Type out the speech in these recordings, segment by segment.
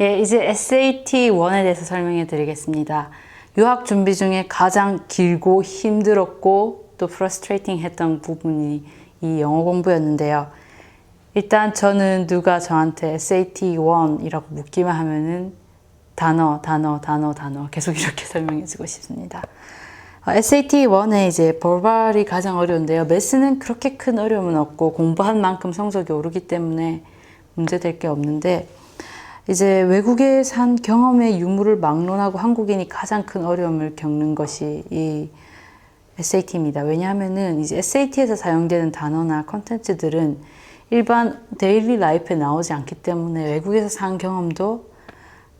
예, 이제 SAT-1에 대해서 설명해 드리겠습니다. 유학 준비 중에 가장 길고 힘들었고 또 frustrating 했던 부분이 이 영어 공부였는데요. 일단 저는 누가 저한테 SAT-1이라고 묻기만 하면은 단어 계속 이렇게 설명해 주고 싶습니다. SAT-1에 이제 벌발이 가장 어려운데요. 매스는 그렇게 큰 어려움은 없고 공부한 만큼 성적이 오르기 때문에 문제될 게 없는데 이제 외국에 산 경험의 유무를 막론하고 한국인이 가장 큰 어려움을 겪는 것이 이 SAT입니다. 왜냐하면은 이제 SAT에서 사용되는 단어나 컨텐츠들은 일반 데일리 라이프에 나오지 않기 때문에 외국에서 산 경험도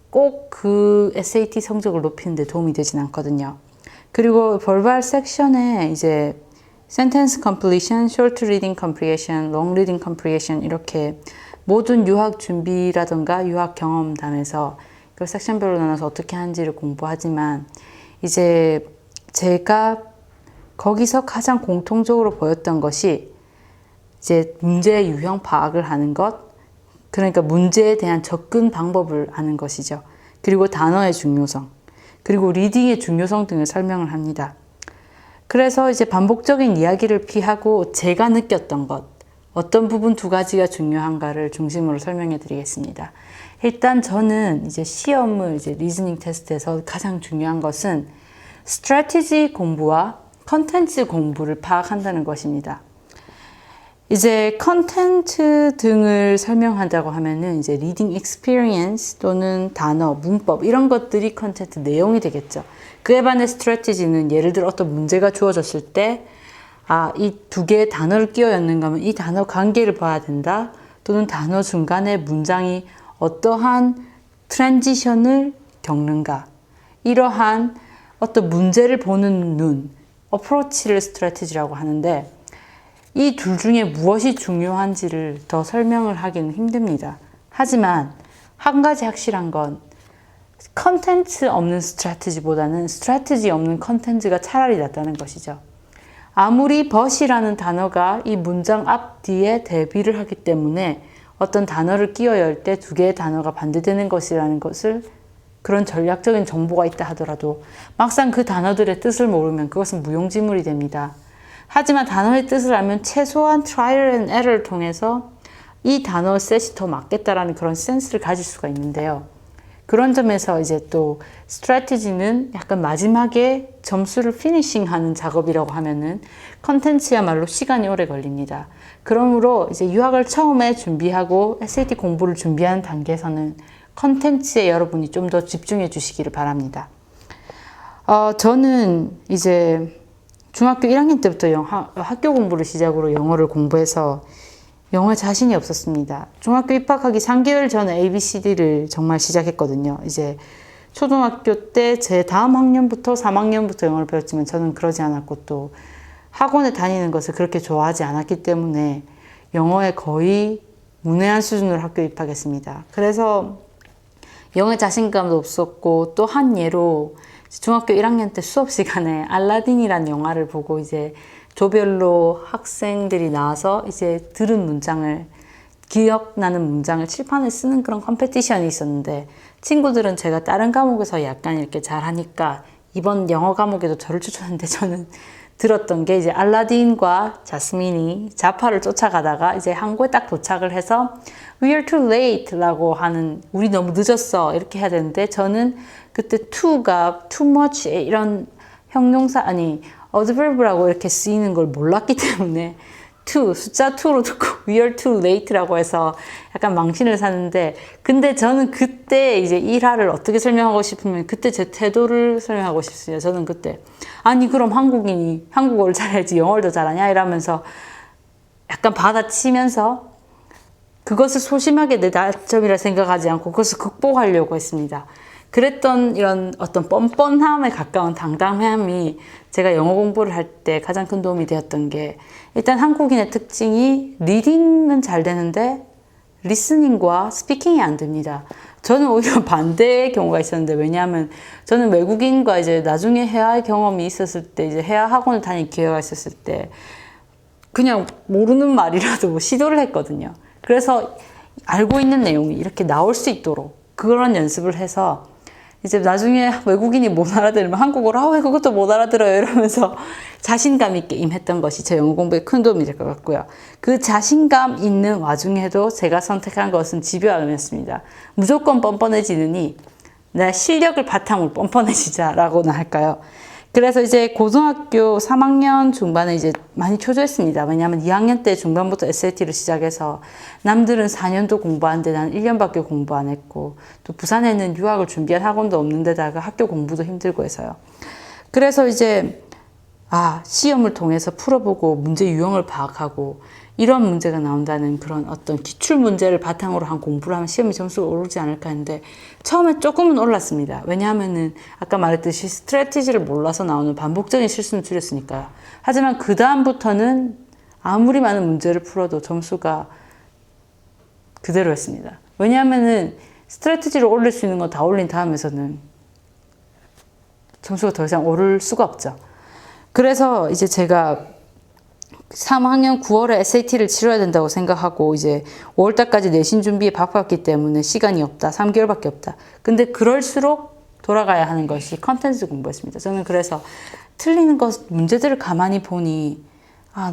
꼭 그 SAT 성적을 높이는 데 도움이 되진 않거든요. 그리고 벌발 섹션에 이제 sentence completion, short reading comprehension, long reading comprehension 이렇게 모든 유학 준비라든가 유학 경험담에서 그 섹션별로 나눠서 어떻게 하는지를 공부하지만 이제 제가 거기서 가장 공통적으로 보였던 것이 이제 문제의 유형 파악을 하는 것, 그러니까 문제에 대한 접근 방법을 아는 것이죠. 그리고 단어의 중요성, 그리고 리딩의 중요성 등을 설명을 합니다. 그래서 이제 반복적인 이야기를 피하고 제가 느꼈던 것, 어떤 부분 두 가지가 중요한가를 중심으로 설명해 드리겠습니다. 일단 저는 이제 시험을 이제 리즈닝 테스트에서 가장 중요한 것은 스트래티지 공부와 컨텐츠 공부를 파악한다는 것입니다. 이제 컨텐츠 등을 설명한다고 하면은 이제 리딩 익스피리언스 또는 단어, 문법 이런 것들이 컨텐츠 내용이 되겠죠. 그에 반해 스트래티지는 예를 들어 어떤 문제가 주어졌을 때 이 두 개의 단어를 끼워 엮는가 하면 이 단어 관계를 봐야 된다. 또는 단어 중간에 문장이 어떠한 트랜지션을 겪는가. 이러한 어떤 문제를 보는 눈, 어프로치를 스트래티지라고 하는데 이 둘 중에 무엇이 중요한지를 더 설명을 하기는 힘듭니다. 하지만 한 가지 확실한 건 컨텐츠 없는 스트래티지보다는 스트래티지 없는 컨텐츠가 차라리 낫다는 것이죠. 아무리 but이라는 단어가 이 문장 앞 뒤에 대비를 하기 때문에 어떤 단어를 끼워 열 때 두 개의 단어가 반대되는 것이라는 것을 그런 전략적인 정보가 있다 하더라도 막상 그 단어들의 뜻을 모르면 그것은 무용지물이 됩니다. 하지만 단어의 뜻을 알면 최소한 trial and error를 통해서 이 단어 셋이 더 맞겠다라는 그런 센스를 가질 수가 있는데요. 그런 점에서 이제 또 스트래티지는 약간 마지막에 점수를 피니싱하는 작업이라고 하면은 컨텐츠야말로 시간이 오래 걸립니다. 그러므로 이제 유학을 처음에 준비하고 SAT 공부를 준비하는 단계에서는 컨텐츠에 여러분이 좀 더 집중해 주시기를 바랍니다. 저는 이제 중학교 1학년 때부터 학교 공부를 시작으로 영어를 공부해서 영어에 자신이 없었습니다. 중학교 입학하기 3개월 전에 ABCD를 정말 시작했거든요. 이제 초등학교 때 제 다음 학년부터 3학년부터 영어를 배웠지만 저는 그러지 않았고 또 학원에 다니는 것을 그렇게 좋아하지 않았기 때문에 영어에 거의 문외한 수준으로 학교에 입학했습니다. 그래서 영어에 자신감도 없었고 또 한 예로 중학교 1학년 때 수업 시간에 알라딘이라는 영화를 보고 이제 조별로 학생들이 나와서 이제 들은 문장을 기억나는 문장을 칠판에 쓰는 그런 컴페티션이 있었는데 친구들은 제가 다른 과목에서 약간 이렇게 잘하니까 이번 영어 과목에도 저를 추천했는데 저는 들었던 게 이제 알라딘과 자스민이 자파를 쫓아가다가 이제 항구에 딱 도착을 해서 We are too late 라고 하는 우리 너무 늦었어 이렇게 해야 되는데 저는 그때 to가 too much 이런 형용사 어드버브라고 이렇게 쓰이는 걸 몰랐기 때문에 숫자 2로 듣고 We are too late라고 해서 약간 망신을 샀는데 근데 저는 그때 이제 일화를 어떻게 설명하고 싶으면 그때 제 태도를 설명하고 싶습니다. 저는 그때 그럼 한국인이 한국어를 잘해야지 영어를 더 잘하냐 이러면서 약간 받아치면서 그것을 소심하게 내 단점이라 생각하지 않고 그것을 극복하려고 했습니다. 그랬던 이런 어떤 뻔뻔함에 가까운 당당함이 제가 영어 공부를 할 때 가장 큰 도움이 되었던 게 일단 한국인의 특징이 리딩은 잘 되는데 리스닝과 스피킹이 안 됩니다. 저는 오히려 반대의 경우가 있었는데 왜냐하면 저는 외국인과 이제 나중에 해외 경험이 있었을 때 이제 해외 학원을 다닐 기회가 있었을 때 그냥 모르는 말이라도 시도를 했거든요. 그래서 알고 있는 내용이 이렇게 나올 수 있도록 그런 연습을 해서 이제 나중에 외국인이 못 알아들으면 한국어로 왜 그것도 못 알아들어요 이러면서 자신감 있게 임했던 것이 제 영어 공부에 큰 도움이 될 것 같고요. 그 자신감 있는 와중에도 제가 선택한 것은 집요함이었습니다. 무조건 뻔뻔해지느니 내 실력을 바탕으로 뻔뻔해지자라고나 할까요? 그래서 이제 고등학교 3학년 중반에 이제 많이 초조했습니다. 왜냐하면 2학년 때 중반부터 SAT를 시작해서 남들은 4년도 공부하는데 나는 1년밖에 공부 안 했고 또 부산에는 유학을 준비한 학원도 없는 데다가 학교 공부도 힘들고 해서요. 그래서 이제 시험을 통해서 풀어보고 문제 유형을 파악하고 이런 문제가 나온다는 그런 어떤 기출 문제를 바탕으로 한 공부를 하면 시험이 점수가 오르지 않을까 했는데 처음에 조금은 올랐습니다. 왜냐하면은 아까 말했듯이 스트래티지를 몰라서 나오는 반복적인 실수는 줄였으니까요. 하지만 그 다음부터는 아무리 많은 문제를 풀어도 점수가 그대로였습니다. 왜냐하면은 스트래티지를 올릴 수 있는 거 다 올린 다음에서는 점수가 더 이상 오를 수가 없죠. 그래서 이제 제가 3학년 9월에 SAT를 치러야 된다고 생각하고 이제 5월달까지 내신 준비에 바빴기 때문에 시간이 없다. 3개월밖에 없다. 근데 그럴수록 돌아가야 하는 것이 컨텐츠 공부였습니다. 저는 그래서 틀리는 것, 문제들을 가만히 보니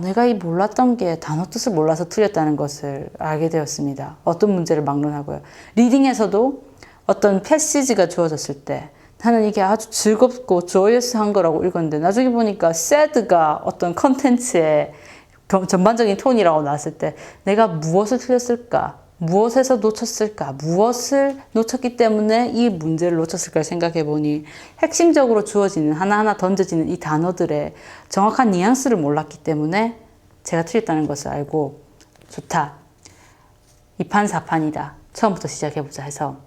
내가 이 몰랐던 게 단어 뜻을 몰라서 틀렸다는 것을 알게 되었습니다. 어떤 문제를 막론하고요. 리딩에서도 어떤 패시지가 주어졌을 때 나는 이게 아주 즐겁고 조이어스한 거라고 읽었는데 나중에 보니까 sad가 어떤 컨텐츠의 전반적인 톤이라고 나왔을 때 내가 무엇을 틀렸을까? 무엇에서 놓쳤을까? 무엇을 놓쳤기 때문에 이 문제를 놓쳤을까 생각해 보니 핵심적으로 주어지는 하나하나 던져지는 이 단어들의 정확한 뉘앙스를 몰랐기 때문에 제가 틀렸다는 것을 알고 좋다. 2판 4판이다. 처음부터 시작해보자 해서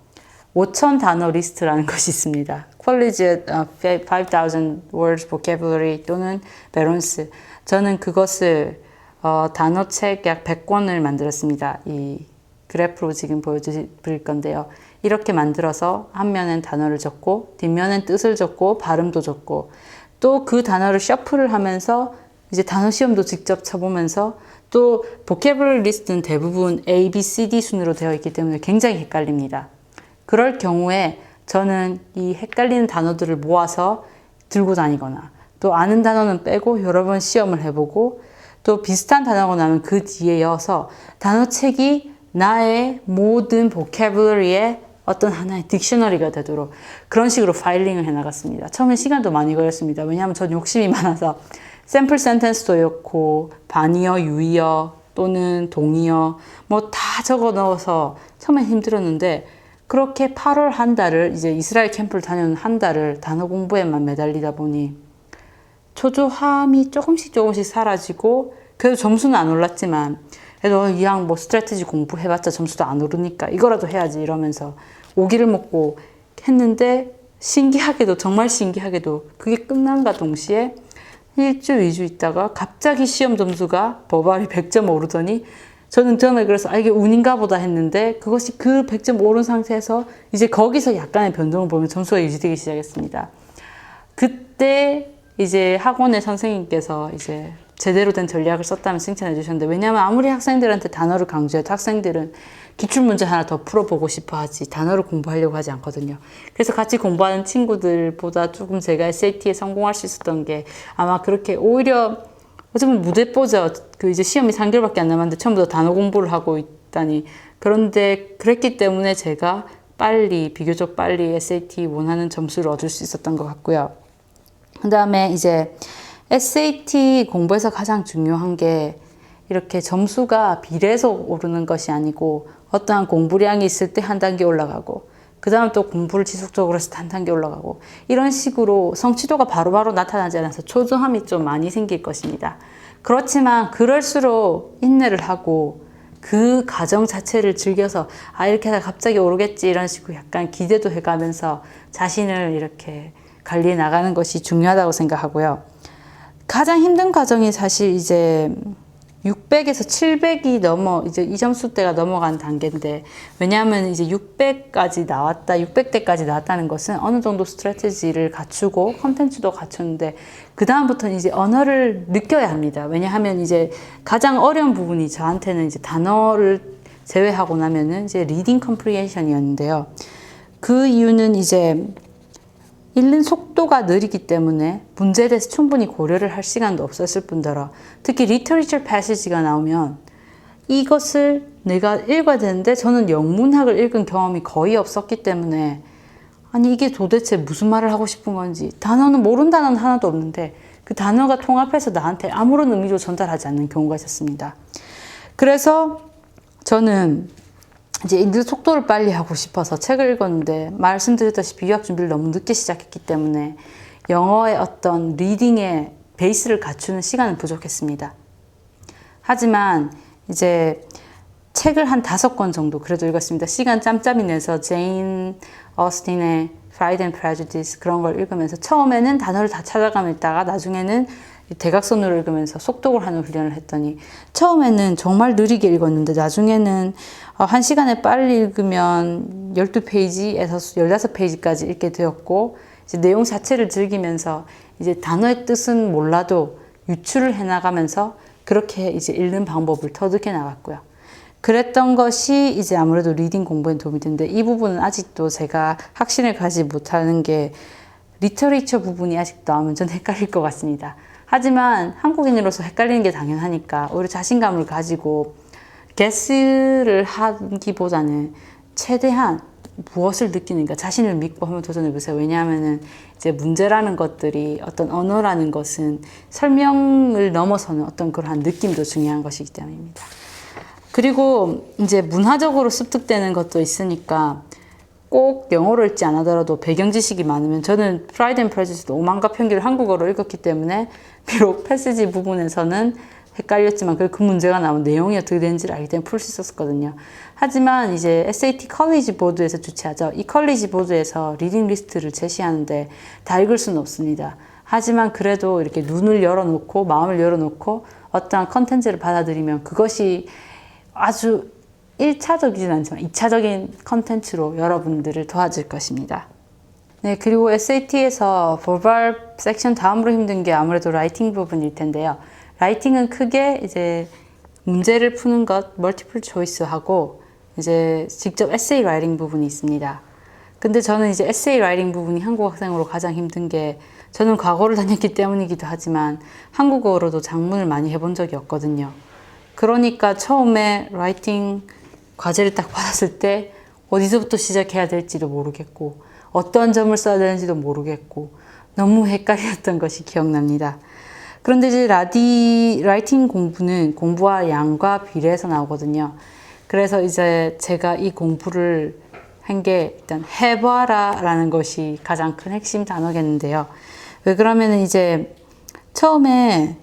5,000 단어 리스트라는 것이 있습니다. 퀄리지의 5,000 words vocabulary 또는 베론스. 저는 그것을 단어책 약 100권을 만들었습니다. 이 그래프로 지금 보여드릴 건데요. 이렇게 만들어서 한 면엔 단어를 적고 뒷면엔 뜻을 적고 발음도 적고 또 그 단어를 셔플을 하면서 이제 단어 시험도 직접 쳐보면서 또 vocabulary 리스트는 대부분 A, B, C, D 순으로 되어 있기 때문에 굉장히 헷갈립니다. 그럴 경우에 저는 이 헷갈리는 단어들을 모아서 들고 다니거나 또 아는 단어는 빼고 여러 번 시험을 해보고 또 비슷한 단어가 나면 그 뒤에 이어서 단어책이 나의 모든 vocabulary의 어떤 하나의 딕셔너리가 되도록 그런 식으로 파일링을 해나갔습니다. 처음에 시간도 많이 걸렸습니다. 왜냐하면 전 욕심이 많아서 샘플 센텐스도 넣고 반이어, 유의어 또는 동의어 뭐 다 적어 넣어서 처음에 힘들었는데 그렇게 8월 한 달을 이제 이스라엘 캠프를 다녀온 한 달을 단어 공부에만 매달리다 보니 초조함이 조금씩 사라지고 그래도 점수는 안 올랐지만 그래도 이왕 뭐 스트래티지 공부해봤자 점수도 안 오르니까 이거라도 해야지 이러면서 오기를 먹고 했는데 신기하게도 정말 신기하게도 그게 끝남과 동시에 1주, 2주 있다가 갑자기 시험 점수가 버발이 100점 오르더니 저는 처음에 그래서 이게 운인가 보다 했는데 그것이 그 100점 오른 상태에서 이제 거기서 약간의 변동을 보면 점수가 유지되기 시작했습니다. 그때 이제 학원의 선생님께서 이제 제대로 된 전략을 썼다면 칭찬해 주셨는데 왜냐하면 아무리 학생들한테 단어를 강조해도 학생들은 기출문제 하나 더 풀어보고 싶어 하지 단어를 공부하려고 하지 않거든요. 그래서 같이 공부하는 친구들보다 조금 제가 SAT에 성공할 수 있었던 게 아마 그렇게 오히려 어쩌면 무대뽀죠. 그 이제 시험이 3개월밖에 안 남았는데 처음부터 단어 공부를 하고 있다니. 그런데 그랬기 때문에 제가 비교적 빨리 SAT 원하는 점수를 얻을 수 있었던 것 같고요. 그 다음에 이제 SAT 공부에서 가장 중요한 게 이렇게 점수가 비례해서 오르는 것이 아니고 어떠한 공부량이 있을 때 한 단계 올라가고 그 다음 또 공부를 지속적으로 해서 한 단계 올라가고 이런 식으로 성취도가 바로바로 나타나지 않아서 초조함이 좀 많이 생길 것입니다. 그렇지만 그럴수록 인내를 하고 그 과정 자체를 즐겨서 이렇게 하다 갑자기 오르겠지 이런 식으로 약간 기대도 해가면서 자신을 이렇게 관리해 나가는 것이 중요하다고 생각하고요. 가장 힘든 과정이 사실 이제 600에서 700이 이제 이 점수대가 넘어간 단계인데, 왜냐하면 이제 600까지 나왔다, 600대까지 나왔다는 것은 어느 정도 스트래티지를 갖추고 컨텐츠도 갖췄는데, 그다음부터는 이제 언어를 느껴야 합니다. 왜냐하면 이제 가장 어려운 부분이 저한테는 이제 단어를 제외하고 나면은 이제 리딩 컴프리hension이었는데요. 그 이유는 이제 읽는 속도가 느리기 때문에 문제에 대해서 충분히 고려를 할 시간도 없었을 뿐더러 특히 리터리처 패시지가 나오면 이것을 내가 읽어야 되는데 저는 영문학을 읽은 경험이 거의 없었기 때문에 아니 이게 도대체 무슨 말을 하고 싶은 건지 단어는 모르는 단어는 하나도 없는데 그 단어가 통합해서 나한테 아무런 의미로 전달하지 않는 경우가 있었습니다. 그래서 저는 이제 읽는 속도를 빨리 하고 싶어서 책을 읽었는데 말씀드렸다시피 유학 준비를 너무 늦게 시작했기 때문에 영어의 어떤 리딩의 베이스를 갖추는 시간은 부족했습니다. 하지만 이제 책을 한 5권 정도 그래도 읽었습니다. 시간 짬짬이 내서 제인 어스틴의 Pride and Prejudice 그런 걸 읽으면서 처음에는 단어를 다 찾아가며 있다가 나중에는 대각선으로 읽으면서 속독을 하는 훈련을 했더니 처음에는 정말 느리게 읽었는데 나중에는 1시간에 빨리 읽으면 12페이지에서 15페이지까지 읽게 되었고 이제 내용 자체를 즐기면서 이제 단어의 뜻은 몰라도 유추를 해나가면서 그렇게 이제 읽는 방법을 터득해 나갔고요. 그랬던 것이 이제 아무래도 리딩 공부에 도움이 되는데 이 부분은 아직도 제가 확신을 가지 못하는 게 리터레이처 부분이 아직도 나오면 좀 헷갈릴 것 같습니다. 하지만 한국인으로서 헷갈리는 게 당연하니까 오히려 자신감을 가지고 게스를 하기보다는 최대한 무엇을 느끼는가 자신을 믿고 한번 도전해보세요. 왜냐하면은 이제 문제라는 것들이 어떤 언어라는 것은 설명을 넘어서는 어떤 그러한 느낌도 중요한 것이기 때문입니다. 그리고 이제 문화적으로 습득되는 것도 있으니까 꼭 영어로 읽지 않아더라도 배경 지식이 많으면 저는 프라이드 앤 프레주디스도 오만과 편견을 한국어로 읽었기 때문에 비록 패시지 부분에서는 헷갈렸지만 그 문제가 나오면 내용이 어떻게 되는지를 알기 때문에 풀 수 있었거든요. 하지만 이제 SAT 컬리지 보드에서 주최하죠. 이 컬리지 보드에서 리딩 리스트를 제시하는데 다 읽을 수는 없습니다. 하지만 그래도 이렇게 눈을 열어놓고 마음을 열어놓고 어떠한 컨텐츠를 받아들이면 그것이 아주 1차적이진 않지만 2차적인 컨텐츠로 여러분들을 도와줄 것입니다. 네, 그리고 SAT에서 verb 섹션 다음으로 힘든 게 아무래도 라이팅 부분일 텐데요. 라이팅은 크게 이제 문제를 푸는 것, 멀티플 초이스하고 이제 직접 에세이 라이팅 부분이 있습니다. 근데 저는 이제 에세이 라이팅 부분이 한국 학생으로 가장 힘든 게 저는 과거를 다녔기 때문이기도 하지만 한국어로도 작문을 많이 해본 적이 없거든요. 그러니까 처음에 라이팅 과제를 딱 받았을 때 어디서부터 시작해야 될지도 모르겠고 어떤 점을 써야 되는지도 모르겠고 너무 헷갈렸던 것이 기억납니다. 그런데 이제 라이팅 공부는 공부와 양과 비례해서 나오거든요. 그래서 이제 제가 이 공부를 한 게 일단 해봐라 라는 것이 가장 큰 핵심 단어겠는데요. 왜 그러면 이제 처음에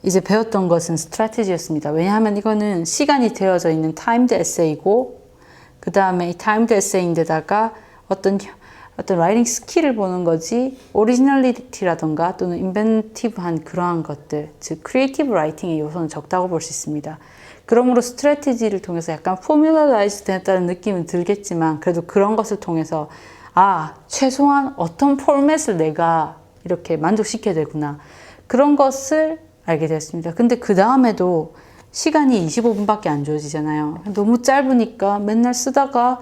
이제 배웠던 것은 스트래티지였습니다. 왜냐하면 이거는 시간이 되어져 있는 타임드 에세이고 그 다음에 이 타임드 에세이인데다가 어떤 라이팅 스킬을 보는 거지 오리지널리티라던가 또는 인벤티브한 그러한 것들 즉 크리에이티브 라이팅의 요소는 적다고 볼 수 있습니다. 그러므로 스트래티지를 통해서 약간 포뮬러라이즈 됐다는 느낌은 들겠지만 그래도 그런 것을 통해서 최소한 어떤 포맷을 내가 이렇게 만족시켜야 되구나 그런 것을 알게 되었습니다. 근데 그 다음에도 시간이 25분밖에 안 주어지잖아요. 너무 짧으니까 맨날 쓰다가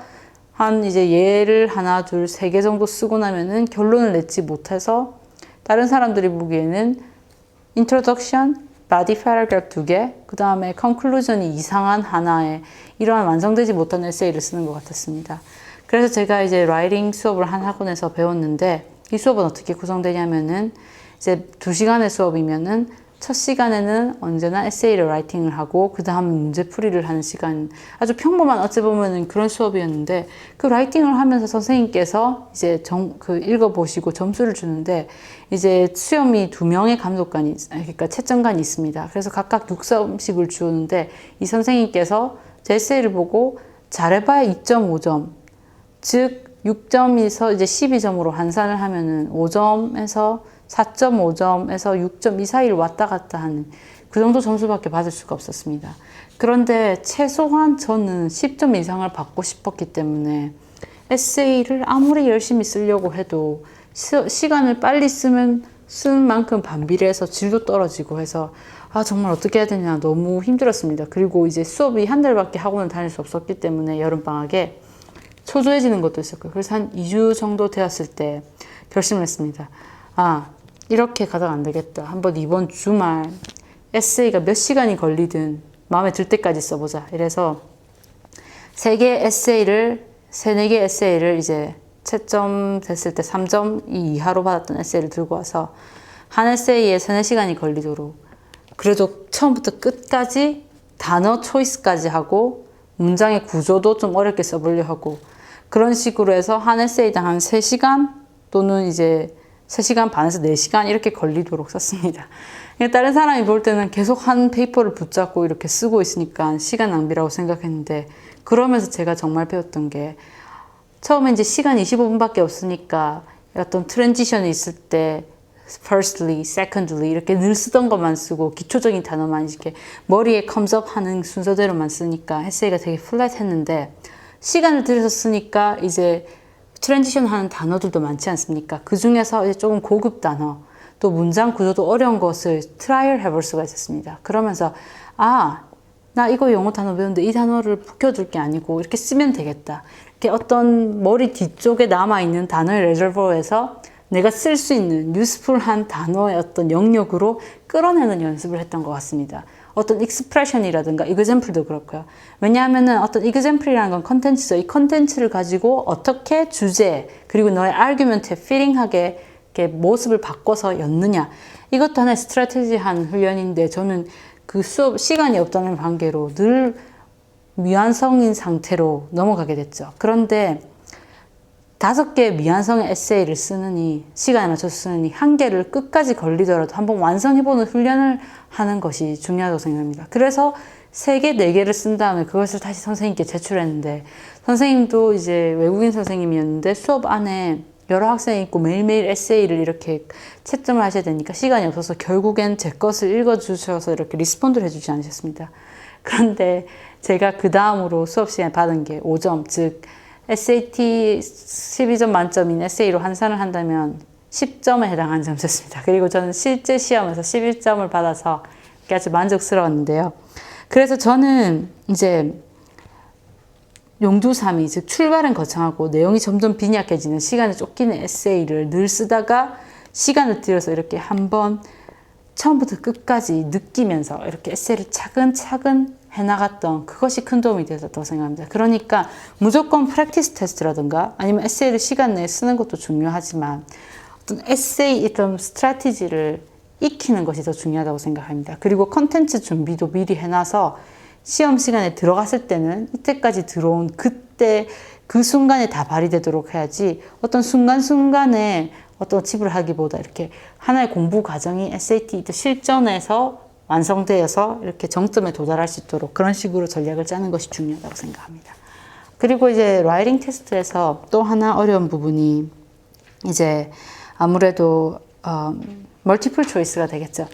한 이제 예를 하나, 둘, 3개 정도 쓰고 나면은 결론을 내지 못해서 다른 사람들이 보기에는 introduction, body paragraph 2개, 그 다음에 conclusion이 이상한 하나에 이러한 완성되지 못한 에세이를 쓰는 것 같았습니다. 그래서 제가 이제 라이팅 수업을 한 학원에서 배웠는데 이 수업은 어떻게 구성되냐면은 이제 2시간의 수업이면은 첫 시간에는 언제나 에세이를 라이팅을 하고 그 다음 문제풀이를 하는 시간 아주 평범한 어찌 보면은 그런 수업이었는데 그 라이팅을 하면서 선생님께서 이제 읽어보시고 점수를 주는데 이제 수염이 2명의 감독관이 그러니까 채점관이 있습니다. 그래서 각각 6점씩을 주는데 이 선생님께서 제 에세이를 보고 잘해봐야 2.5점 즉 6점에서 이제 12점으로 환산을 하면은 5점에서 4.5점에서 6점 이 사이를 왔다 갔다 하는 그 정도 점수밖에 받을 수가 없었습니다. 그런데 최소한 저는 10점 이상을 받고 싶었기 때문에 에세이를 아무리 열심히 쓰려고 해도 시간을 빨리 쓰는 만큼 반비례해서 질도 떨어지고 해서 정말 어떻게 해야 되냐 너무 힘들었습니다. 그리고 이제 수업이 한 달밖에 학원을 다닐 수 없었기 때문에 여름방학에 초조해지는 것도 있었고요. 그래서 한 2주 정도 되었을 때 결심을 했습니다. 아, 이렇게 가다가 안 되겠다. 한번 이번 주말 에세이가 몇 시간이 걸리든 마음에 들 때까지 써보자. 이래서 3개 에세이를, 4개 에세이를 이제 채점 됐을 때 3점 이하로 받았던 에세이를 들고 와서 한 에세이에 3, 4시간이 걸리도록 그래도 처음부터 끝까지 단어 초이스까지 하고 문장의 구조도 좀 어렵게 써보려 하고 그런 식으로 해서 한 에세이당 한 3시간 또는 이제 3시간 반에서 4시간 이렇게 걸리도록 썼습니다. 다른 사람이 볼 때는 계속 한 페이퍼를 붙잡고 이렇게 쓰고 있으니까 시간 낭비라고 생각했는데 그러면서 제가 정말 배웠던 게 처음에 이제 시간 25분밖에 없으니까 어떤 트랜지션이 있을 때 firstly, secondly 이렇게 늘 쓰던 것만 쓰고 기초적인 단어만 이렇게 머리에 comes up 하는 순서대로만 쓰니까 에세이가 되게 플랫했는데 시간을 들여서 쓰니까 이제 트랜지션 하는 단어들도 많지 않습니까? 그 중에서 이제 조금 고급 단어 또 문장 구조도 어려운 것을 트라이얼 해볼 수가 있었습니다. 그러면서 아, 나 이거 영어 단어 배우는데 이 단어를 붙여둘 게 아니고 이렇게 쓰면 되겠다. 이렇게 어떤 머리 뒤쪽에 남아있는 단어의 레저버에서 내가 쓸 수 있는 유스풀한 단어의 어떤 영역으로 끌어내는 연습을 했던 것 같습니다. 어떤 익스프레션이라든가 이그젬플도 그렇고요. 왜냐하면은 어떤 이그젬플이라는 건 컨텐츠죠. 이 컨텐츠를 가지고 어떻게 주제 그리고 너의 아규먼트에 피링하게 이렇게 모습을 바꿔서 엮느냐. 이것도 하나의 스트래티지한 훈련인데 저는 그 수업 시간이 없다는 관계로 늘 미완성인 상태로 넘어가게 됐죠. 그런데 5개의 미완성의 에세이를 쓰느니 시간에 맞춰서 쓰느니 1개를 끝까지 걸리더라도 한번 완성해보는 훈련을 하는 것이 중요하다고 생각합니다. 그래서 3개, 4개를 쓴 다음에 그것을 다시 선생님께 제출했는데 선생님도 이제 외국인 선생님이었는데 수업 안에 여러 학생이 있고 매일매일 에세이를 이렇게 채점을 하셔야 되니까 시간이 없어서 결국엔 제 것을 읽어주셔서 이렇게 리스폰드를 해주지 않으셨습니다. 그런데 제가 그 다음으로 수업 시간에 받은 게 5점, 즉 SAT 12점 만점인 에세이로 환산을 한다면 10점에 해당하는 점수였습니다. 그리고 저는 실제 시험에서 11점을 받아서 아주 만족스러웠는데요. 그래서 저는 이제 용두삼이 즉 출발은 거창하고 내용이 점점 빈약해지는 시간에 쫓기는 에세이를 늘 쓰다가 시간을 들여서 이렇게 한번 처음부터 끝까지 느끼면서 이렇게 에세이를 차근차근 해나갔던 그것이 큰 도움이 되었다고 생각합니다. 그러니까 무조건 프랙티스 테스트라든가 아니면 에세이를 시간 내에 쓰는 것도 중요하지만 어떤 에세이 어떤 스트래티지를 익히는 것이 더 중요하다고 생각합니다. 그리고 컨텐츠 준비도 미리 해놔서 시험 시간에 들어갔을 때는 이때까지 들어온 그때 그 순간에 다 발휘되도록 해야지 어떤 순간순간에 어떤 칩을 하기보다 이렇게 하나의 공부 과정이 SAT 실전에서 완성되어서 이렇게 정점에 도달할 수 있도록 그런 식으로 전략을 짜는 것이 중요하다고 생각합니다. 그리고 이제 라이팅 테스트에서 또 하나 어려운 부분이 이제 아무래도 멀티플 초이스가 되겠죠.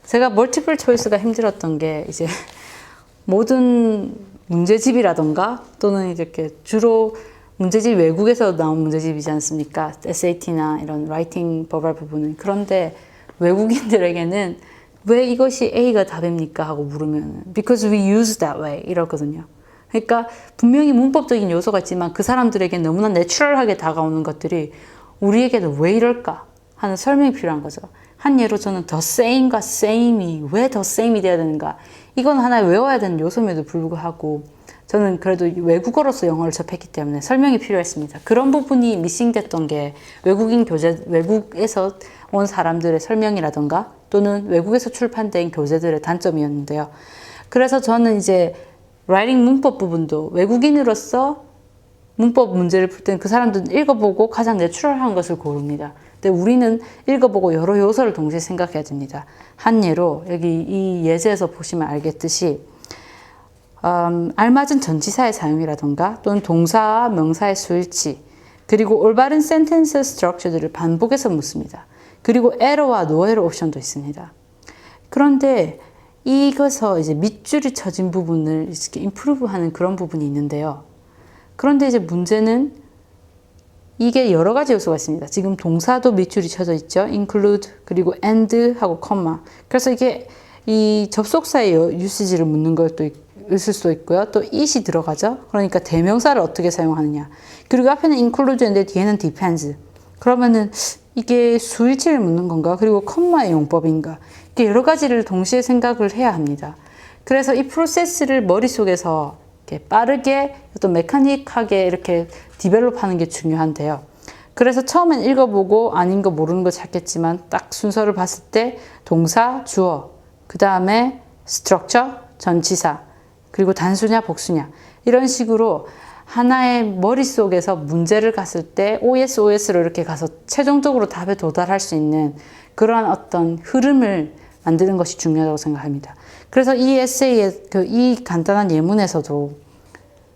제가 멀티플 초이스가 힘들었던 게 이제 모든 문제집이라던가 또는 이렇게 주로 문제집 외국에서 나온 문제집이지 않습니까? SAT나 이런 라이팅 버벌 부분은. 그런데 외국인들에게는 왜 이것이 A가 답입니까? 하고 물으면 because we use that way 이러거든요. 그러니까 분명히 문법적인 요소가 있지만 그 사람들에게 너무나 내추럴하게 다가오는 것들이 우리에게는 왜 이럴까 하는 설명이 필요한 거죠. 한 예로 저는 the same과 same이 왜 the same이 돼야 되는가? 이건 하나의 외워야 되는 요소임에도 불구하고 저는 그래도 외국어로서 영어를 접했기 때문에 설명이 필요했습니다. 그런 부분이 미싱됐던 게 외국인 교재, 외국에서 온 사람들의 설명이라던가 또는 외국에서 출판된 교재들의 단점이었는데요. 그래서 저는 이제 라이팅 문법 부분도 외국인으로서 문법 문제를 풀 때는 그 사람들은 읽어보고 가장 내추럴한 것을 고릅니다. 근데 우리는 읽어보고 여러 요소를 동시에 생각해야 됩니다. 한 예로 여기 이 예제에서 보시면 알겠듯이 알맞은 전치사의 사용이라던가 또는 동사와 명사의 수일치 그리고 올바른 센텐스 스트럭처들을 반복해서 묻습니다. 그리고 에러와 노에러 옵션도 있습니다. 그런데 이것서 이제 밑줄이 쳐진 부분을 이렇게 임프루브하는 그런 부분이 있는데요. 그런데 이제 문제는 이게 여러 가지 요소가 있습니다. 지금 동사도 밑줄이 쳐져 있죠. include 그리고 and 하고 comma. 그래서 이게 이 접속사의 유시지를 묻는 것도 있을 수도 있고요. 또 it이 들어가죠. 그러니까 대명사를 어떻게 사용하느냐. 그리고 앞에는 include인데 뒤에는 depends. 그러면은 이게 수일치를 묻는 건가? 그리고 컴마의 용법인가? 이렇게 여러 가지를 동시에 생각을 해야 합니다. 그래서 이 프로세스를 머릿속에서 이렇게 빠르게 또 메카닉하게 이렇게 디벨롭하는 게 중요한데요. 그래서 처음엔 읽어보고 아닌 거 모르는 거 찾겠지만 딱 순서를 봤을 때 동사, 주어, 그 다음에 structure, 전치사, 그리고 단수냐 복수냐 이런 식으로 하나의 머릿속에서 문제를 갔을 때 OS로 이렇게 가서 최종적으로 답에 도달할 수 있는 그러한 어떤 흐름을 만드는 것이 중요하다고 생각합니다. 그래서 이 에세이의 이 간단한 예문에서도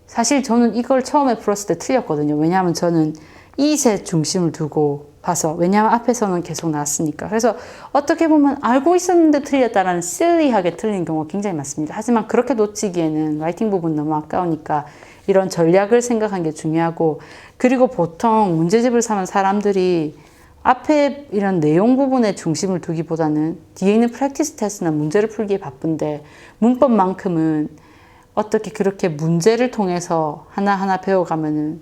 사실 저는 이걸 처음에 풀었을 때 틀렸거든요. 왜냐하면 저는 it에 중심을 두고 봐서 왜냐하면 앞에서는 계속 나왔으니까. 그래서 어떻게 보면 알고 있었는데 틀렸다라는 silly하게 틀린 경우가 굉장히 많습니다. 하지만 그렇게 놓치기에는 라이팅 부분 너무 아까우니까 이런 전략을 생각하는 게 중요하고 그리고 보통 문제집을 사는 사람들이 앞에 이런 내용 부분에 중심을 두기보다는 뒤에 있는 프랙티스 테스트나 문제를 풀기에 바쁜데 문법만큼은 어떻게 그렇게 문제를 통해서 하나하나 배워가면은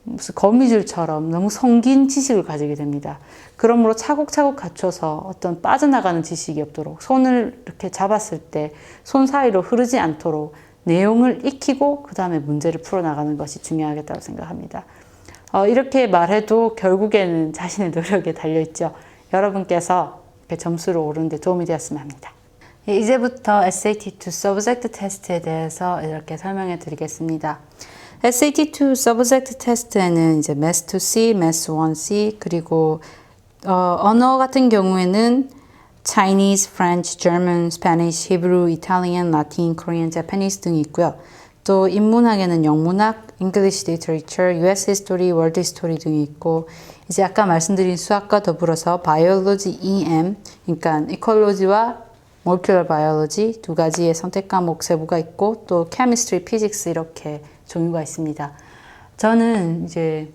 무슨 거미줄처럼 너무 성긴 지식을 가지게 됩니다. 그러므로 차곡차곡 갖춰서 어떤 빠져나가는 지식이 없도록 손을 이렇게 잡았을 때 손 사이로 흐르지 않도록 내용을 익히고 그 다음에 문제를 풀어나가는 것이 중요하겠다고 생각합니다. 이렇게 말해도 결국에는 자신의 노력에 달려있죠. 여러분께서 이렇게 점수를 오르는 데 도움이 되었으면 합니다. 이제부터 SAT2 Subject 테스트에 대해서 이렇게 설명해 드리겠습니다. SAT2 Subject 테스트에는 이제 Math 2C, Math 1C 그리고 언어 같은 경우에는 Chinese, French, German, Spanish, Hebrew, Italian, Latin, Korean, Japanese 등이 있고요. 또 인문학에는 영문학, English Literature, US History, World History 등이 있고 이제 아까 말씀드린 수학과 더불어서 Biology, EM, 그러니까 Ecology와 Molecular Biology 두 가지의 선택 과목 세부가 있고 또 Chemistry, Physics 이렇게 종류가 있습니다. 저는 이제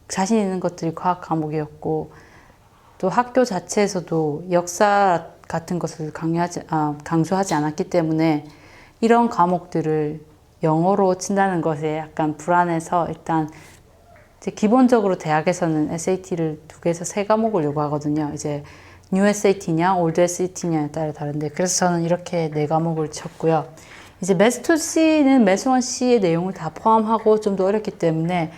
자신 있는 것들이 과학 과목이었고 또 학교 자체에서도 역사 같은 것을 강조하지 않았기 때문에 이런 과목들을 영어로 친다는 것에 약간 불안해서 일단 이제 기본적으로 대학에서는 SAT를 2개에서 3과목을 요구하거든요. 이제 New SAT냐, Old SAT냐에 따라 다른데 그래서 저는 이렇게 4과목을 쳤고요. 이제 Math 2C는 Math 1C의 내용을 다 포함하고 좀 더 어렵기 때문에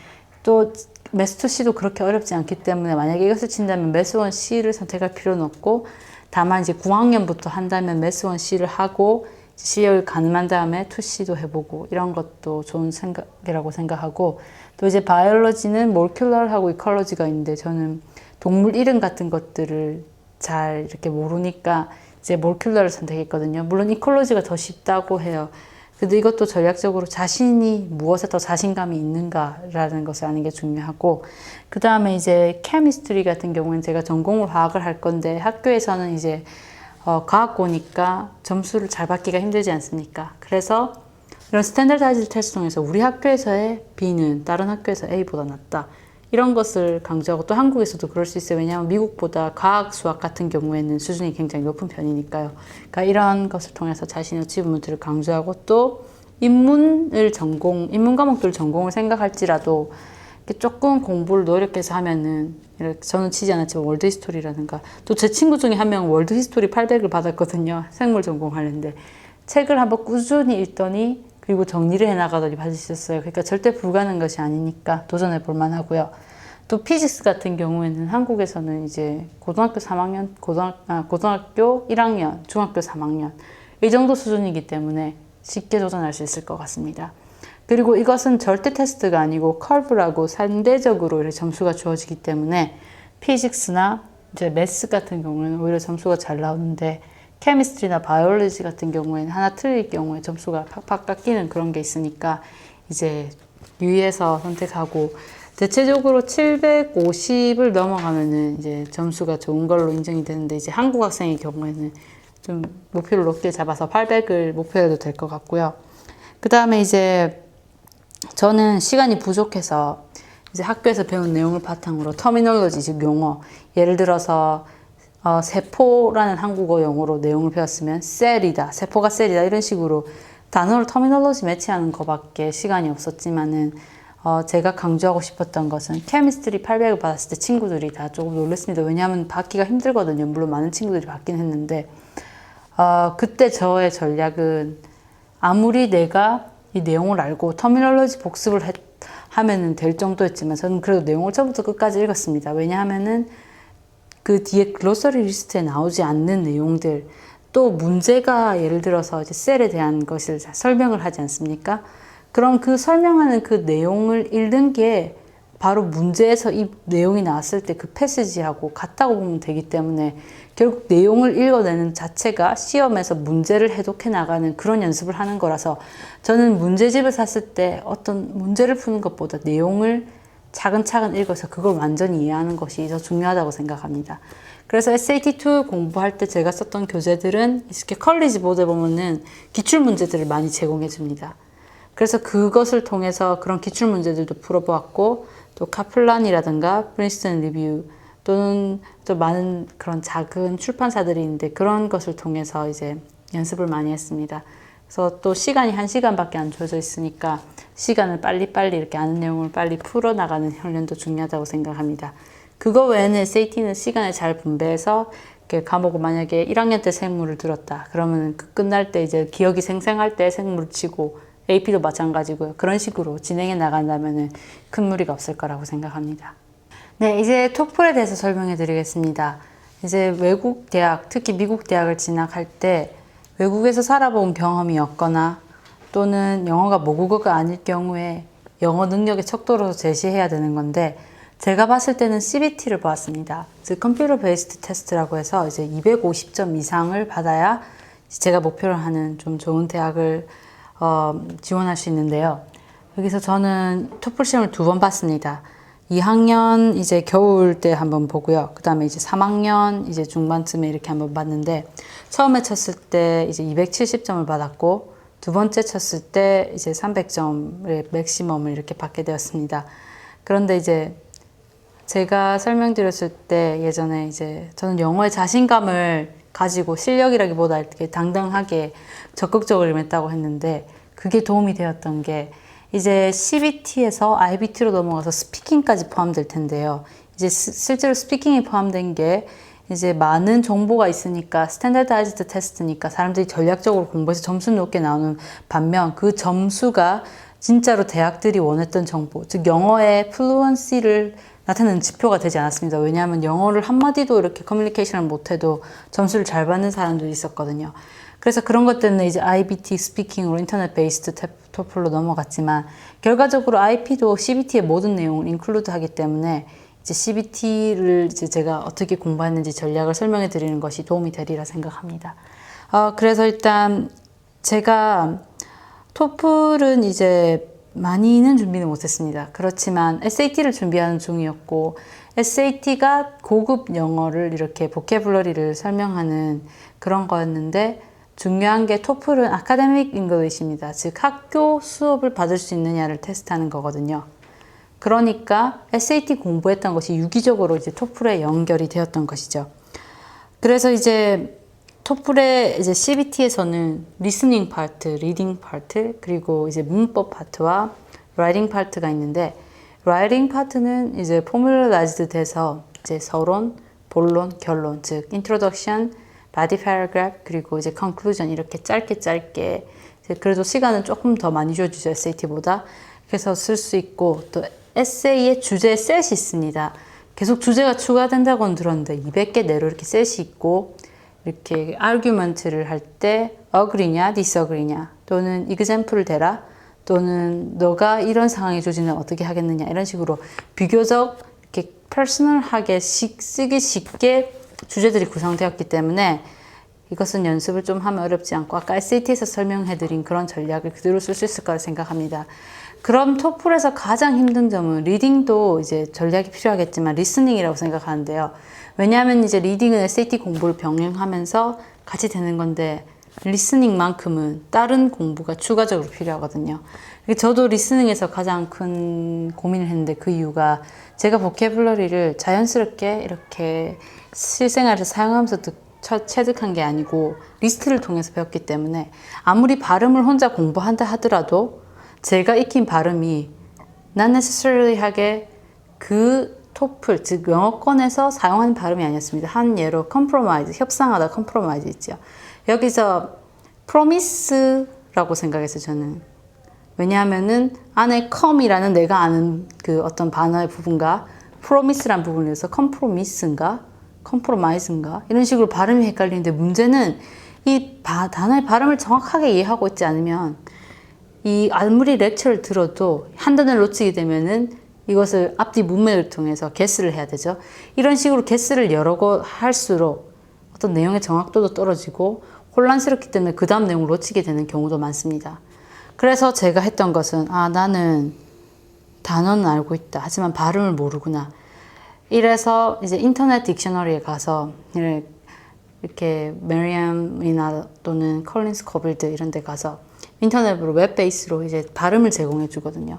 또 Math 2C도 그렇게 어렵지 않기 때문에 만약에 이것을 친다면 Math 1C를 선택할 필요는 없고 다만 이제 9학년부터 한다면 Math 1C를 하고 실력을 가늠한 다음에 2C도 해보고 이런 것도 좋은 생각이라고 생각하고 또 이제 바이올로지는 몰큘러하고 이컬러지가 있는데 저는 동물 이름 같은 것들을 잘 이렇게 모르니까 이제 몰큘러를 선택했거든요. 물론 이컬러지가 더 쉽다고 해요. 근데 이것도 전략적으로 자신이 무엇에 더 자신감이 있는가라는 것을 아는 게 중요하고 그 다음에 이제 케미스트리 같은 경우는 제가 전공을 화학을 할 건데 학교에서는 이제 과학고니까 점수를 잘 받기가 힘들지 않습니까? 그래서 이런 스탠더다이즈 테스트 통해서 우리 학교에서의 B는 다른 학교에서 A보다 낫다. 이런 것을 강조하고 또 한국에서도 그럴 수 있어요. 왜냐하면 미국보다 과학, 수학 같은 경우에는 수준이 굉장히 높은 편이니까요. 그러니까 이런 것을 통해서 자신의 어치브먼트를 강조하고 또 인문 과목들 전공을 생각할지라도 조금 공부를 노력해서 하면은 이렇게 저는 치지 않았지만 월드 히스토리라든가 또 제 친구 중에 한 명은 월드 히스토리 800을 받았거든요. 생물 전공하는데 책을 한번 꾸준히 읽더니 그리고 정리를 해나가더니 받을 수 있었어요. 그러니까 절대 불가능한 것이 아니니까 도전해 볼 만하고요. 또 피직스 같은 경우에는 한국에서는 이제 고등학교 3학년, 고등학교 1학년, 중학교 3학년 이 정도 수준이기 때문에 쉽게 도전할 수 있을 것 같습니다. 그리고 이것은 절대 테스트가 아니고 커브라고 상대적으로 이렇게 점수가 주어지기 때문에 피직스나 이제 매스 같은 경우에는 오히려 점수가 잘 나오는데 케미스트리나 바이올로지 같은 경우에는 하나 틀릴 경우에 점수가 팍팍 깎이는 그런 게 있으니까 이제 유의해서 선택하고 대체적으로 750을 넘어가면은 이제 점수가 좋은 걸로 인정이 되는데 이제 한국 학생의 경우에는 좀 목표를 높게 잡아서 800을 목표로 해도 될 것 같고요. 그 다음에 이제 저는 시간이 부족해서 이제 학교에서 배운 내용을 바탕으로 터미널로지, 즉 용어, 예를 들어서 세포라는 한국어 용어로 내용을 배웠으면 셀이다, 세포가 셀이다 이런 식으로 단어로 터미널로지 매치하는 것밖에 시간이 없었지만은 제가 강조하고 싶었던 것은 케미스트리 800을 받았을 때 친구들이 다 조금 놀랐습니다. 왜냐하면 받기가 힘들거든요. 물론 많은 친구들이 받긴 했는데 그때 저의 전략은 아무리 내가 이 내용을 알고 터미널로지 복습을 하면은 될 정도였지만 저는 그래도 내용을 처음부터 끝까지 읽었습니다. 왜냐하면은 그 뒤에 글로서리 리스트에 나오지 않는 내용들, 또 문제가 예를 들어서 이제 셀에 대한 것을 설명을 하지 않습니까? 그럼 그 설명하는 그 내용을 읽는 게 바로 문제에서 이 내용이 나왔을 때 그 패시지하고 같다고 보면 되기 때문에 결국 내용을 읽어내는 자체가 시험에서 문제를 해독해 나가는 그런 연습을 하는 거라서 저는 문제집을 샀을 때 어떤 문제를 푸는 것보다 내용을 차근차근 읽어서 그걸 완전히 이해하는 것이 더 중요하다고 생각합니다. 그래서 SAT2 공부할 때 제가 썼던 교재들은 이렇게 컬리지 보드에 보면은 기출 문제들을 많이 제공해 줍니다. 그래서 그것을 통해서 그런 기출 문제들도 풀어보았고, 또 카플란이라든가 프린스턴 리뷰 또는 또 많은 그런 작은 출판사들이 있는데 그런 것을 통해서 이제 연습을 많이 했습니다. 그래서 또 시간이 1시간밖에 안 주어져 있으니까 시간을 빨리빨리 이렇게 아는 내용을 빨리 풀어나가는 훈련도 중요하다고 생각합니다. 그거 외에는 SAT는 시간을 잘 분배해서 과목을 만약에 1학년 때 생물을 들었다. 그러면 그 끝날 때 이제 기억이 생생할 때 생물을 치고 AP도 마찬가지고요. 그런 식으로 진행해 나간다면 큰 무리가 없을 거라고 생각합니다. 네, 이제 토플에 대해서 설명해 드리겠습니다. 이제 외국 대학, 특히 미국 대학을 진학할 때 외국에서 살아본 경험이 없거나 또는 영어가 모국어가 아닐 경우에 영어 능력의 척도로 제시해야 되는 건데 제가 봤을 때는 CBT를 보았습니다. 즉 컴퓨터 베이스드 테스트라고 해서 이제 250점 이상을 받아야 제가 목표로 하는 좀 좋은 대학을 지원할 수 있는데요. 여기서 저는 토플 시험을 2번 봤습니다. 2학년 이제 겨울 때 한번 보고요. 그 다음에 이제 3학년 이제 중반쯤에 이렇게 한번 봤는데 처음에 쳤을 때 이제 270점을 받았고 두 번째 쳤을 때 이제 300점의 맥시멈을 이렇게 받게 되었습니다. 그런데 이제 제가 설명드렸을 때 예전에 이제 저는 영어에 자신감을 가지고 실력이라기보다 이렇게 당당하게 적극적으로 임했다고 했는데 그게 도움이 되었던 게 이제 CBT에서 IBT로 넘어가서 스피킹까지 포함될 텐데요. 이제 실제로 스피킹이 포함된 게 이제 많은 정보가 있으니까 스탠다드아이즈드 테스트니까 사람들이 전략적으로 공부해서 점수 높게 나오는 반면 그 점수가 진짜로 대학들이 원했던 정보, 즉 영어의 플루언시를 나타내는 지표가 되지 않았습니다. 왜냐하면 영어를 한마디도 이렇게 커뮤니케이션을 못해도 점수를 잘 받는 사람들이 있었거든요. 그래서 그런 것 때문에 이제 IBT 스피킹으로 인터넷 베이스드 토플로 넘어갔지만 결과적으로 IP도 CBT의 모든 내용을 인클루드 하기 때문에 이제 CBT를 이제 제가 어떻게 공부했는지 전략을 설명해 드리는 것이 도움이 되리라 생각합니다. 그래서 일단 제가 토플은 이제 많이는 준비는 못했습니다. 그렇지만 SAT를 준비하는 중이었고 SAT가 고급 영어를 이렇게 보캐블러리를 설명하는 그런 거였는데 중요한 게 토플은 아카데믹 잉글리시입니다. 즉 학교 수업을 받을 수 있느냐를 테스트하는 거거든요. 그러니까 SAT 공부했던 것이 유기적으로 이제 토플에 연결이 되었던 것이죠. 그래서 이제 토플의 이제 CBT에서는 리스닝 파트, 리딩 파트, 그리고 이제 문법 파트와 라이팅 파트가 있는데 라이팅 파트는 이제 포뮬러라이즈드 돼서 이제 서론, 본론, 결론, 즉 인트로덕션, body paragraph, 그리고 이제 conclusion 이렇게 짧게 그래도 시간은 조금 더 많이 줘주죠 SAT보다. 그래서 쓸 수 있고 또 에세이의 주제 셋이 있습니다. 계속 주제가 추가된다고는 들었는데 200개 내로 이렇게 셋이 있고 이렇게 argument를 할 때 agree냐 disagree냐 또는 example을 대라 또는 너가 이런 상황에 조지면 어떻게 하겠느냐 이런 식으로 비교적 이렇게 퍼스널하게 쓰기 쉽게 주제들이 구성되었기 때문에 이것은 연습을 좀 하면 어렵지 않고 아까 SAT에서 설명해드린 그런 전략을 그대로 쓸 수 있을 거라 생각합니다. 그럼 토플에서 가장 힘든 점은 리딩도 이제 전략이 필요하겠지만 리스닝이라고 생각하는데요. 왜냐하면 이제 리딩은 SAT 공부를 병행하면서 같이 되는 건데 리스닝만큼은 다른 공부가 추가적으로 필요하거든요. 저도 리스닝에서 가장 큰 고민을 했는데 그 이유가 제가 보캐블러리를 자연스럽게 이렇게 실생활에서 사용하면서 체득한 게 아니고 리스트를 통해서 배웠기 때문에 아무리 발음을 혼자 공부한다 하더라도 제가 익힌 발음이 not necessarily 하게 그 토플, 즉 영어권에서 사용하는 발음이 아니었습니다. 한 예로 compromise, 협상하다 compromise 있죠. 여기서 promise라고 생각했어요, 저는. 왜냐하면은 안에 come이라는 내가 아는 그 어떤 단어의 부분과 promise란 부분에서 compromise인가 compromise인가 이런 식으로 발음이 헷갈리는데 문제는 이 단어의 발음을 정확하게 이해하고 있지 않으면 이 아무리 렉처를 들어도 한 단어를 놓치게 되면은 이것을 앞뒤 문맥을 통해서 게스를 해야 되죠. 이런 식으로 게스를 여러 거 할수록 어떤 내용의 정확도도 떨어지고 혼란스럽기 때문에 그 다음 내용을 놓치게 되는 경우도 많습니다. 그래서 제가 했던 것은 나는 단어는 알고 있다. 하지만 발음을 모르구나. 이래서 이제 인터넷 딕셔너리에 가서 이렇게 메리엄이나 또는 컬린스 거빌드 이런 데 가서 인터넷으로 웹 베이스로 이제 발음을 제공해 주거든요.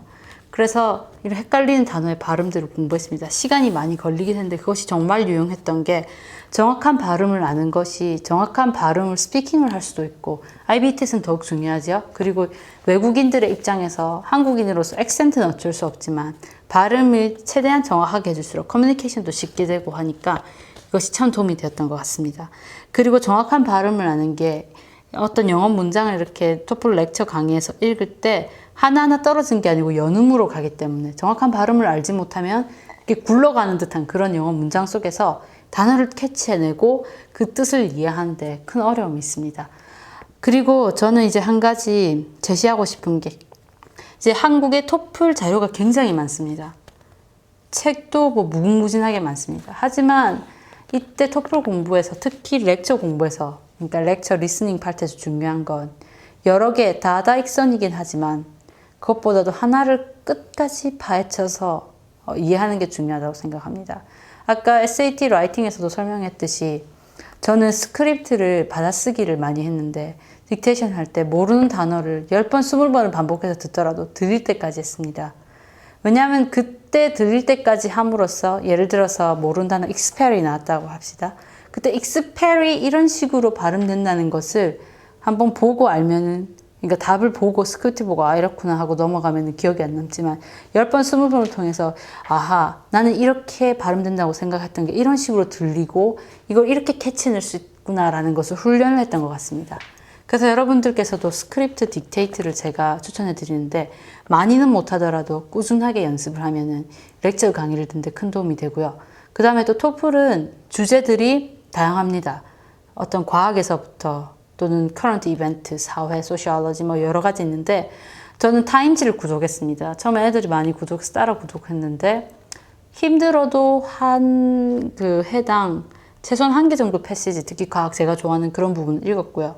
그래서 이런 헷갈리는 단어의 발음들을 공부했습니다. 시간이 많이 걸리긴 했는데 그것이 정말 유용했던 게 정확한 발음을 아는 것이 정확한 발음을 스피킹을 할 수도 있고 IB 테스트는 더욱 중요하죠. 그리고 외국인들의 입장에서 한국인으로서 액센트는 어쩔 수 없지만 발음을 최대한 정확하게 해줄수록 커뮤니케이션도 쉽게 되고 하니까 이것이 참 도움이 되었던 것 같습니다. 그리고 정확한 발음을 아는 게 어떤 영어 문장을 이렇게 토플 렉처 강의에서 읽을 때 하나하나 떨어진 게 아니고 연음으로 가기 때문에 정확한 발음을 알지 못하면 이렇게 굴러가는 듯한 그런 영어 문장 속에서 단어를 캐치해내고 그 뜻을 이해하는데 큰 어려움이 있습니다. 그리고 저는 이제 한 가지 제시하고 싶은 게 이제 한국의 토플 자료가 굉장히 많습니다. 책도 뭐 무궁무진하게 많습니다. 하지만 이때 토플 공부에서 특히 렉처 공부에서 그러니까 렉처 리스닝 파트에서 중요한 건 여러 개 다다익선이긴 하지만 그것보다도 하나를 끝까지 파헤쳐서 이해하는 게 중요하다고 생각합니다. 아까 SAT 라이팅에서도 설명했듯이 저는 스크립트를 받아쓰기를 많이 했는데 딕테이션 할 때 모르는 단어를 10번, 20번을 반복해서 듣더라도 들릴 때까지 했습니다. 왜냐하면 그때 들릴 때까지 함으로써 예를 들어서 모르는 단어 expert이 나왔다고 합시다. 그때 expert이 이런 식으로 발음된다는 것을 한번 보고 알면은 그러니까 답을 보고 스크립트 보고 이렇구나 하고 넘어가면 기억이 안 남지만 10번, 20번을 통해서 아하 나는 이렇게 발음된다고 생각했던 게 이런 식으로 들리고 이걸 이렇게 캐치낼 수 있구나라는 것을 훈련을 했던 것 같습니다. 그래서 여러분들께서도 스크립트 딕테이트를 제가 추천해 드리는데 많이는 못하더라도 꾸준하게 연습을 하면은 렉처 강의를 듣는데 큰 도움이 되고요. 그 다음에 또 토플은 주제들이 다양합니다. 어떤 과학에서부터 또는 current event, 사회, 소시올로지 뭐 여러 가지 있는데 저는 타임지를 구독했습니다. 처음에 애들이 많이 구독해서 따라 구독했는데 힘들어도 한 그 해당 최소한 1개 정도 패시지 특히 과학 제가 좋아하는 그런 부분을 읽었고요.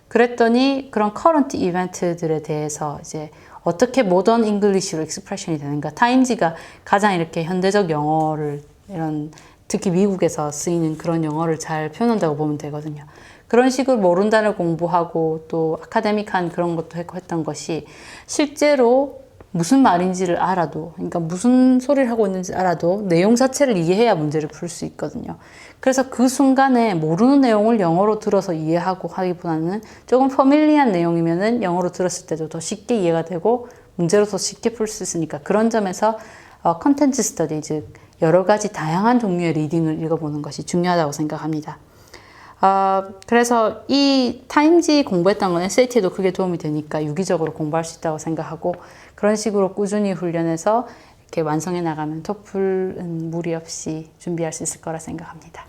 그랬더니 그런 current event들에 대해서 이제 어떻게 모던 잉글리시로 익스프레션이 되는가 타임지가 가장 이렇게 현대적 영어를 이런 특히 미국에서 쓰이는 그런 영어를 잘 표현한다고 보면 되거든요. 그런 식으로 모르는 단어를 공부하고 또 아카데믹한 그런 것도 했던 것이 실제로 무슨 말인지를 알아도 그러니까 무슨 소리를 하고 있는지 알아도 내용 자체를 이해해야 문제를 풀 수 있거든요. 그래서 그 순간에 모르는 내용을 영어로 들어서 이해하고 하기보다는 조금 퍼밀리한 내용이면은 영어로 들었을 때도 더 쉽게 이해가 되고 문제로 더 쉽게 풀 수 있으니까 그런 점에서 컨텐츠 스터디 즉 여러 가지 다양한 종류의 리딩을 읽어보는 것이 중요하다고 생각합니다. 그래서 이 타임지 공부했던 건 SAT에도 크게 도움이 되니까 유기적으로 공부할 수 있다고 생각하고 그런 식으로 꾸준히 훈련해서 이렇게 완성해 나가면 토플은 무리 없이 준비할 수 있을 거라 생각합니다.